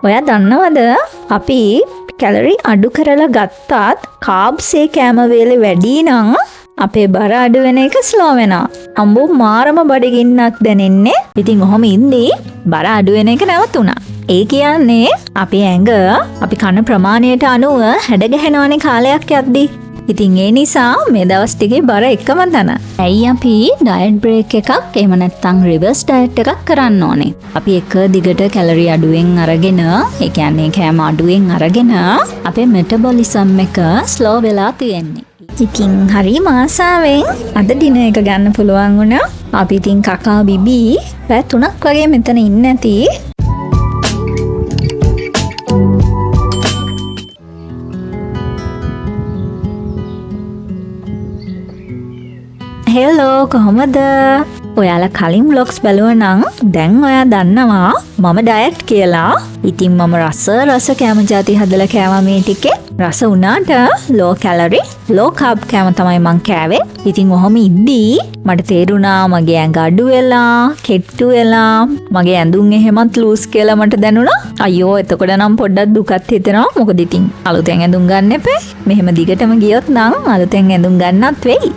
ඔයා දන්නවද අපි කැලරි අඩු කරලා ගත්තත් කාබ්ස් ඒ කෑම වේලේ වැඩි නම් අපේ බර අඩු වෙන එක ස්ලෝ වෙනවා. අම්බෝ මාරම බඩගින්නක් දැනෙන්නේ. ඉතින් ඔහොම ඉඳී බර අඩු වෙන එක නැවතුණා. ඒ කියන්නේ අපේ ඇඟ අපි කන ප්‍රමාණයට අනුව හැඩ ගැහෙනවනේ කාලයක් යද්දී. ඉතින් ඒ නිසා මේ දවස් ටිකේ බර එකම තන. ඇයි අපි ඩයට් බ්‍රේක් එකක් එහෙම නැත්නම් රිවර්ස් ඩයට් එකක් කරන්න ඕනේ. අපි එක දිගට කැලරි අඩුවෙන් අරගෙන, ඒ කියන්නේ කෑම අඩුවෙන් අරගෙන අපේ මෙටබොලිසම් එක ස්ලෝ වෙලා තියෙන්නේ. ඉතින් හරි මාසාවෙන් අද දින එක ගන්න පුළුවන් වුණා. අපි ඉතින් කකා බිබී පැය 3ක් වගේ මෙතන ඉන්නේ නැති. හෙලෝ කොහොමද? ඔයාලා කලින් vlogs බැලුවා නම් දැන් ඔයා දන්නවා මම ඩයට් කියලා. ඉතින් මම රස කෑම જાති හදලා කෑවා මේ ටිකේ. රස උනාට low calorie low carb කෑම තමයි මං කෑවේ. ඉතින් ඔහොම ඉද්දී මට තේරුණා මගේ ඇඟ අඩු වෙලා, කෙට්ටු වෙලා, මගේ ඇඳුම් එහෙමත් ලූස් කියලා මට දැනුණා. අයියෝ එතකොට නම් පොඩ්ඩක් දුකත් හිතෙනවා. මොකද ඉතින් අලුතෙන් ඇඳුම් ගන්න එපේ. මෙහෙම දිගටම ගියොත් නම් අලුතෙන් ඇඳුම් ගන්නත් වෙයි.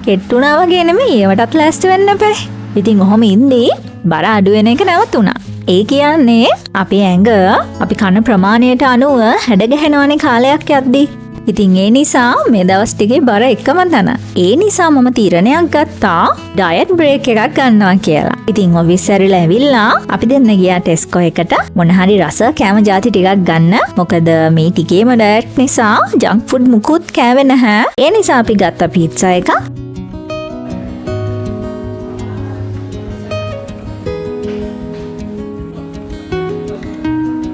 කෙට්ටුනා වගේ නෙමෙයි ඒවටත් ලෑස්ති වෙන්න එපා. ඉතින් ඔහොම ඉඳී බර අඩු වෙන එක නැවතුණා. ඒ කියන්නේ අපේ ඇඟ අපි කන ප්‍රමාණයට අනුව හැඩ ගැහෙනවනේ කාලයක් යද්දී. ඉතින් ඒ නිසා මේ දවස් ටිකේ බර එකම තන. ඒ නිසා මම තීරණයක් ගත්තා ඩයට් බ්‍රේක් එකක් ගන්නවා කියලා. ඉතින් ඔෆිස් ඇරිලා ඇවිල්ලා අපි දෙන්න ගියා ටෙස්කෝ එකට මොන හරි රස කෑම જાති ටිකක් ගන්න. මොකද මේ ටිකේම ඩයට් නිසා ජංක් ෆුඩ් මුකුත් කෑවේ නැහැ. ඒ නිසා අපි ගත්තා පීට්සා එකක්.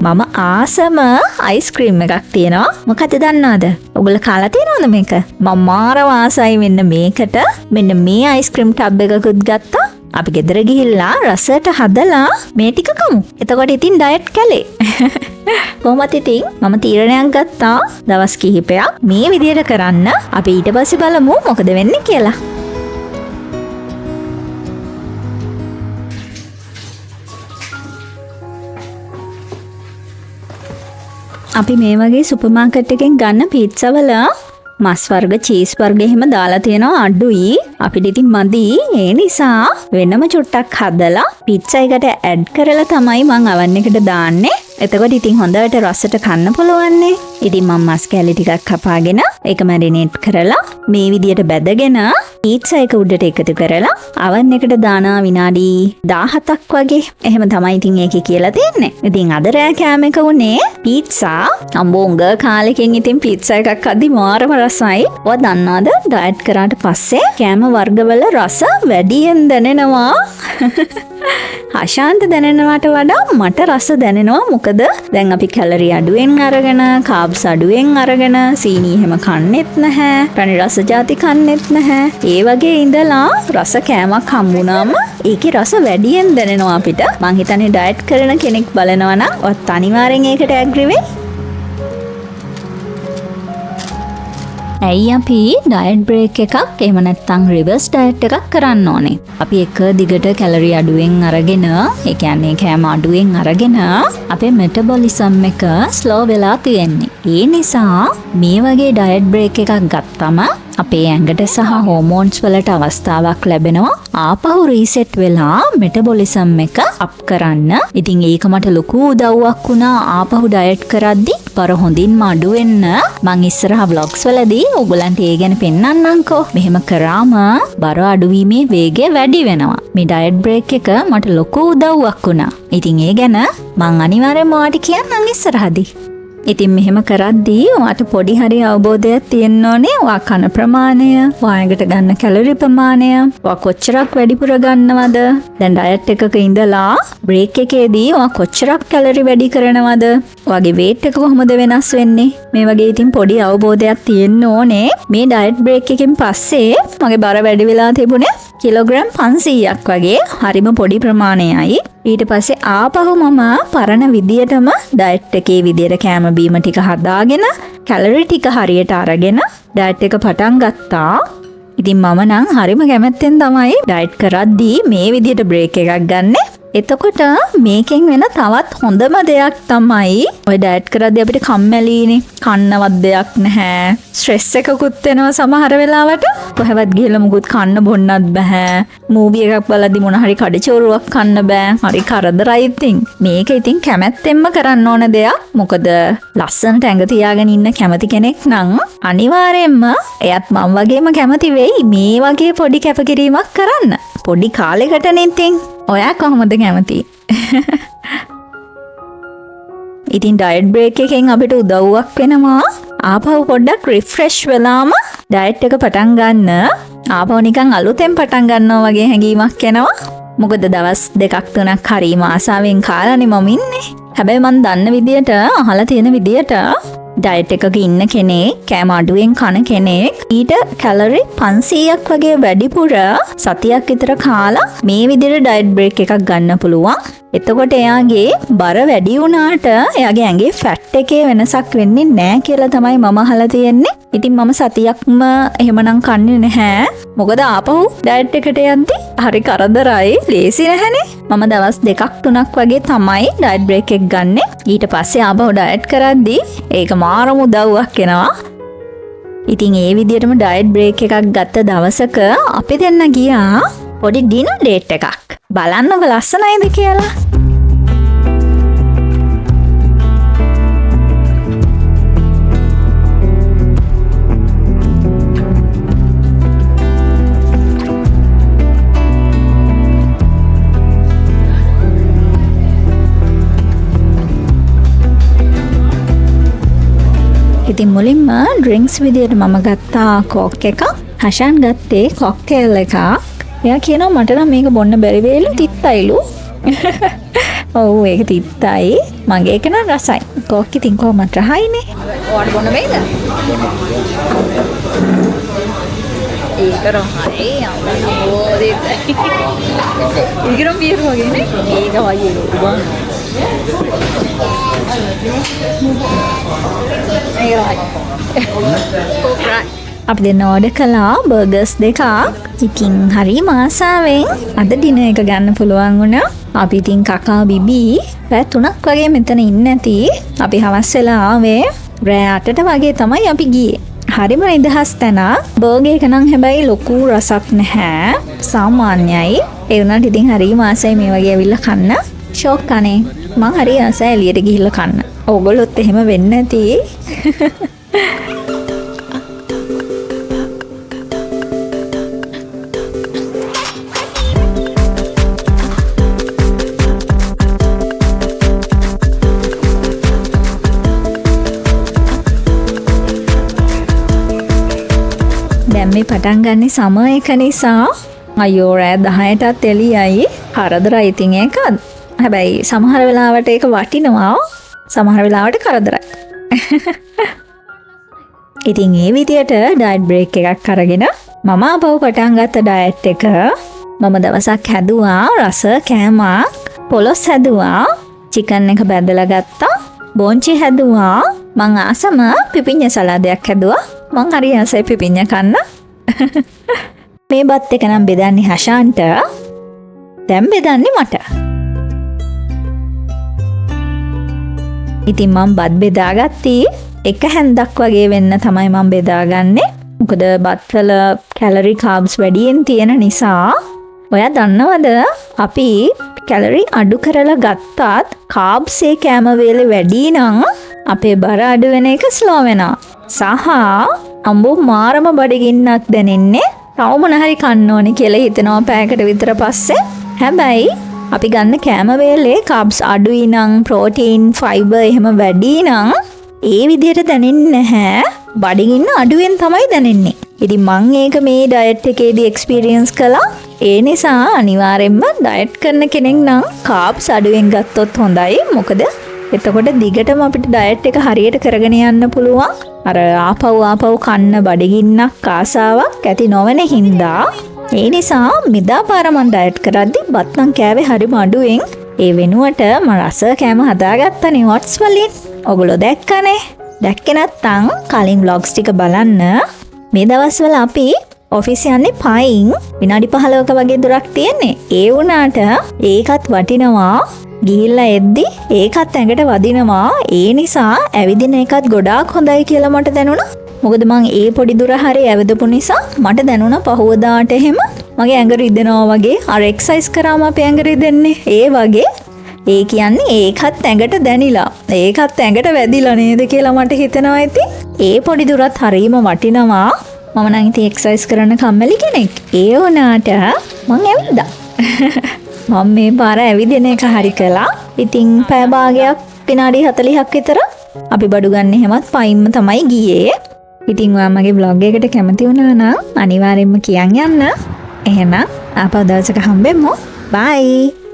මම ආසම අයිස්ක්‍රීම් එකක් තියෙනවා. මොකද දන්නවද? ඔයගොල්ලෝ කාලා තියෙනවද මේක? මම මාරම ආසයි මෙන්න මේකට. මෙන්න මේ අයිස්ක්‍රීම් ටබ් එකකුත් ගත්තා. අපි ගෙදර ගිහිල්ලා රසට හදලා මේ ටික කමු. එතකොට ඉතින් ඩයට් කළේ. කොහොමද ඉතින් මම තීරණයක් ගත්තා දවස් කිහිපයක් මේ විදියට කරන්න. අපි ඊට පස්සේ බලමු මොකද වෙන්නේ කියලා. අපි මේ වගේ සුපර් මාකට් එකෙන් ගන්න පීට්සා වල මස් වර්ග, චීස් වර්ග එහෙම දාලා තියෙනවා අඩුයි. අපිට ඉතින් මදි. ඒ නිසා වෙනම චුට්ටක් හදලා පීට්සා එකට ඇඩ් කරලා තමයි මං අවන් එකට දාන්නේ. එතකොට ඉතින් හොඳට රසට කන්න පුළුවන්නේ. ඉතින් මම මස් කෑලි ටිකක් කපාගෙන ඒක මැරිනේට් කරලා මේ විදියට බැදගෙන පීට්සා එක උඩට එකතු කරලා අවන් එකට දානවා විනාඩි 17ක් වගේ. එහෙම තමයි ඉතින් ඒකේ කියලා තියෙන්නේ. ඉතින් අද රෑ කෑම එක උනේ පීට්සා. අම්බෝංග කාලෙකින් ඉතින් පීට්සා එකක් අද්දි මාරම රසයි. ඔය දන්නවද? ඩයට් කරාට පස්සේ කෑම වර්ගවල රස වැඩියෙන් දැනෙනවා. අශාන්ත දැනෙනවට වඩා මට රස දැනෙනවා. මොකද දැන් අපි කැලරි අඩුවෙන් අරගෙන, කාබ්ස් අඩුවෙන් අරගෙන, සීනි එහෙම කන්නෙත් නැහැ, රණි රස જાති කන්නෙත් නැහැ. ඒ වගේ ඉඳලා රස කෑමක් හම්බුනාම ඒකේ රස වැඩියෙන් දැනෙනවා අපිට. මං හිතන්නේ ඩයට් කරන කෙනෙක් බලනවා නම් ඔත් අනිවාර්යෙන් ඒකට ඇග්‍රි වෙයි. ඇයි අපි ඩයට් බ්‍රේක් එකක් එහෙම නැත්නම් රිවර්ස් ඩයට් එකක් කරන්න ඕනේ? අපි එක දිගට කැලරි අඩුවෙන් අරගෙන, ඒ කියන්නේ කෑම අඩුවෙන් අරගෙන අපේ මෙටබොලිසම් එක ස්ලෝ වෙලා තියෙන්නේ. ඒ නිසා මේ වගේ ඩයට් බ්‍රේක් එකක් ගත්තම අපේ ඇඟට සහ හෝමෝන්ස් වලට අවස්ථාවක් ලැබෙනවා ආපහු රීසෙට් වෙලා මෙටබොලිසම් එක අප් කරන්න. ඉතින් ඒක මට ලොකු උදව්වක් වුණා ආපහු ඩයට් කරද්දි බර හොඳින්ම අඩු වෙන්න. මං ඉස්සරහා vlogs වලදී ඔයගලන්ට ඒ ගැන පෙන්නන්නම්කෝ. මෙහෙම කරාම බර අඩුවීමේ වේගය වැඩි වෙනවා. මේ ඩයට් බ්‍රේක් එක මට ලොකු උදව්වක් වුණා. ඉතින් ඒ ගැන මං අනිවාර්යෙන්ම ඔයාලට කියන්නම් ඉස්සරහදී. ඉතින් මෙහෙම කරද්දී ඔයාට පොඩි හරි අවබෝධයක් තියෙන්න ඕනේ. ඔයා කන ප්‍රමාණය, ඔයාට ගන්න කැලරි ප්‍රමාණය, ඔයා කොච්චරක් වැඩිපුර ගන්නවද? දැන් ඩයට් එකක ඉඳලා බ්‍රේක් එකේදී ඔයා කොච්චරක් කැලරි වැඩි කරනවද? ඔයාගේ weight එක කොහොමද වෙනස් වෙන්නේ? මේ වගේ ඉතින් පොඩි අවබෝධයක් තියෙන්න ඕනේ. මේ ඩයට් බ්‍රේක් එකකින් පස්සේ මගේ බර වැඩි වෙලා තිබුණේ කිලෝග්‍රෑම් 500ක් වගේ. හරිම පොඩි ප්‍රමාණයයි. ඊට පස්සේ ආපහු මම පරණ විදියටම ඩයට් එකේ විදියට කෑම බීම ටික හදාගෙන කැලරි ටික හරියට අරගෙන ඩයට් එක පටන් ගත්තා. ඉතින් මම නම් හරිම කැමැත්තෙන් තමයි ඩයට් කරද්දී මේ විදියට බ්‍රේක් එකක් ගන්නෙ. එතකොට මේකෙන් වෙන තවත් හොඳම දෙයක් තමයි ඔය ඩයට් කරද්දී අපිට කම්මැලිනේ. කන්නවත් දෙයක් නැහැ. ස්ට්‍රෙස් එකකුත් වෙනවා සමහර වෙලාවට. කොහෙවත් ගිහලා මුකුත් කන්න බොන්නත් බෑ. මූවි එකක් බලද්දී මොන හරි කඩචෝරුවක් කන්න බෑ. හරි කරදරයි ඉතින්. මේක ඉතින් කැමැත්තෙන්ම කරන්න ඕන දෙයක්. මොකද ලස්සනට ඇඟ තියාගෙන ඉන්න කැමති කෙනෙක් නම් අනිවාර්යයෙන්ම එයත් මම වගේම කැමති වෙයි මේ වගේ පොඩි කැපකිරීමක් කරන්න. පොඩි කාලෙකටනේ ඉතින්. ඔයා කොහොමද කැමති? ඉතින් ඩයට් බ්‍රේක් එකෙන් අපිට උදව්වක් වෙනවා. ආපහු පොඩ්ඩක් රිෆ්‍රෙෂ් වෙලාම ඩයට් එක පටන් ගන්න. ආපහු නිකන් අලුතෙන් පටන් ගන්නවා වගේ හැඟීමක් එනවා. මොකද දවස් 2-3ක් හරිම ආසාවෙන් කාලානේ මම ඉන්නේ. හැබැයි මම දන්න විදියට අහලා තියෙන විදියට ඩයට් එකක ඉන්න කෙනෙක් කෑම අඩුවෙන් කන කෙනෙක් ඊට කැලරි 500ක් වගේ වැඩිපුර සතියක් විතර කාලා මේ විදිහට ඩයට් බ්‍රේක් එකක් ගන්න පුළුවන්. එතකොට එයාගේ බර වැඩි වුණාට එයාගේ ඇඟේ ෆැට් එකේ වෙනසක් වෙන්නේ නැහැ කියලා තමයි මම අහලා තියෙන්නේ. ඉතින් මම සතියක්ම එහෙමනම් කන්නේ නැහැ. මොකද ආපහු ඩයට් එකට යද්දි හරි කරදරයි. ලේසි නැහැනේ. මම දවස් 2-3ක් වගේ තමයි ඩයට් බ්‍රේක් එක ගන්නෙ. ඊට පස්සේ ආපහු ඩයට් කරද්දි ඒක මාරම උදව්වක් වෙනවා. ඉතින් ඒ විදිහටම ඩයට් බ්‍රේක් එකක් ගත්ත දවසක අපි දෙන්න ගියා පොඩි ඩිනර් ඩේට් එකක්. බලන්නකො ලස්සනයිද කියලා. ඉතින් මුලින්ම ඩ්‍රින්ක්ස් විදියට මම ගත්තා කෝක් එකක්. හෂාන් ගත්තේ කොක්ටේල් එකක්. එයා කියනවා මට නම් මේක බොන්න බැරි වෙයිලු තිත්තයිලු. ඔව් ඒක තිත්තයි. මගේ එක නම් රසයි. කෝක් ඉතින් කොහොමද රහයිනේ. ඔයාට බොන්න වෙයිද? ඒක රහයි. අම්මෝ දෙයි. ඉගිරම් බියර් වගේනේ. ඒක වගේ බොන්න. අපි දෙන්න ඕඩර් කළා බර්ගර්ස් දෙකක්. ඉතින් හරි ආසාවෙන් අද ඩිනර් එක ගන්න පුළුවන් වුණා. අපි ඉතින් කකා බිබි රෑ 3ක් වගේ මෙතන ඉන්නේ නැති. අපි හවස් වෙලා ආවේ රෑ 8ට වගේ තමයි අපි ගියේ. හරිම නිදහස් තැන. බර්ගර් එක නම් හැබැයි ලොකු රසක් නැහැ. සාමාන්‍යයි. ඒ වුණාට ඉතින් හරි ආසයි මේ වගේ ඇවිල්ලා කන්න. ෂොක් අනේ. මං හරි ආසයි එළියට ගිහිල්ලා කන්න. ඕගොල්ලොත් එහෙම වෙන්නේ නැති. දැන් මේ පටන් ගන්නේ සම එක නිසා අයියෝ රෑ 10ටත් එළියයි. කරදරයි ඉතින් ඒකත්. හැබැයි සමහර වෙලාවට ඒක වටිනවා. සමහර වෙලාවට කරදරයි. ඉතින් ඒ විදියට ඩයට් බ්‍රේක් එකක් අරගෙන මම ආපහු පටන් ගත්ත ඩයට් එක. මම දවසක් හැදුවා රස කෑමක්. පොලොස් හැදුවා. චිකන් එක බැදලා ගත්තා. බොන්චි හැදුවා. මං ආසම පිපිඤ්ඤ සලාදයක් හැදුවා. මං හරි ආසයි පිපිඤ්ඤ කන්න. මේ බත් එක නම් බෙදන්නේ හෂාන්ට. දැන් බෙදන්නේ මට. ඉතින් මම බත් බෙදාගත්තී එක හැන්දක් වගේ වෙන්න තමයි මම බෙදාගන්නේ. මොකද බත්වල කැලරි කාබ්ස් වැඩියෙන් තියෙන නිසා. ඔයා දන්නවද අපි කැලරි අඩු කරලා ගත්තත් කාබ්ස් ඒ කෑම වේලේ වැඩි නම් අපේ බර අඩු වෙන එක ස්ලෝ වෙනවා. සහ අම්බෝ මාරම බඩගින්නක් දැනෙන්නේ. තව මොන හරි කන්න ඕනේ කියලා හිතනවා පැයකට විතර පස්සේ. හැබැයි අපි ගන්න කෑම වේලේ කාබ්ස් අඩුයි නම් ප්‍රෝටීන් ෆයිබර් එහෙම වැඩි නම් ඒ විදිහට දැනෙන්නේ නැහැ. බඩගින්න අඩුවෙන් තමයි දැනෙන්නේ. ඉතින් මම ඒක මේ ඩයට් එකේදී එක්ස්පීරියන්ස් කළා. ඒ නිසා අනිවාර්යෙන්ම ඩයට් කරන කෙනෙක් නම් කාබ්ස් අඩුවෙන් ගත්තොත් හොඳයි. මොකද එතකොට දිගටම අපිට ඩයට් එක හරියට කරගෙන යන්න පුළුවන්. අර ආපහු කන්න බඩගින්නක් ආසාවක් ඇති නොවන හින්දා ඒ නිසා මෙදාපාර මම ඩයට් කරද්දි බත් නම් කෑවේ හරිම අඩුවෙන්. ඒ වෙනුවට මම රස කෑම හදාගත්තනේ ඔට්ස් වලින්. ඔයගොල්ලෝ දැක්කනේ. දැක්කේ නැත්නම් කලින් vlogs ටික බලන්න. මේ දවස්වල අපි ඔෆිස් යන්නේ පයින් විනාඩි 15ක වගේ දුරක් තියෙන්නේ. ඒ වුණාට ඒකත් වටිනවා. ගිහිල්ලා එද්දි ඒකත් ඇඟට වදිනවා. ඒ නිසා ඇවිදින එකත් ගොඩාක් හොඳයි කියලා මට දැනුණා. මොකද මං ඒ පොඩි දුර හරි ඇවිදපු නිසා මට දැනුණා පහුවදාට එහෙම මගේ ඇඟ රිදෙනවා වගේ. අර එක්සර්සයිස් කරාම අපේ ඇඟ රිදෙන්නේ. ඒ වගේ ඒ කියන්නේ ඒකත් ඇඟට දැනිලා ඒකත් ඇඟට වැදිලා නේද කියලා මට හිතෙනවා. ඉතින් ඒ පොඩි දුරත් හරීම වටිනවා. මම නම් ඉතින් එක්සර්සයිස් කරන කම්මැලි කෙනෙක්. ඒ වුණාට මං ඇවිද්දා. මම මේ පාර ඇවිදින එක හරි කළා. ඉතින් පැය භාගයක් විනාඩි 40ක් විතර අපි බඩු ගන්න එහෙමත් පයින්ම තමයි ගියේ. ඉතින් ඔයා මගේ vlog එකට කැමති වුණා නම් අනිවාර්යෙන්ම කියන් යන්න. එහෙනම් ආපහු දවසක හම්බෙමු. bye.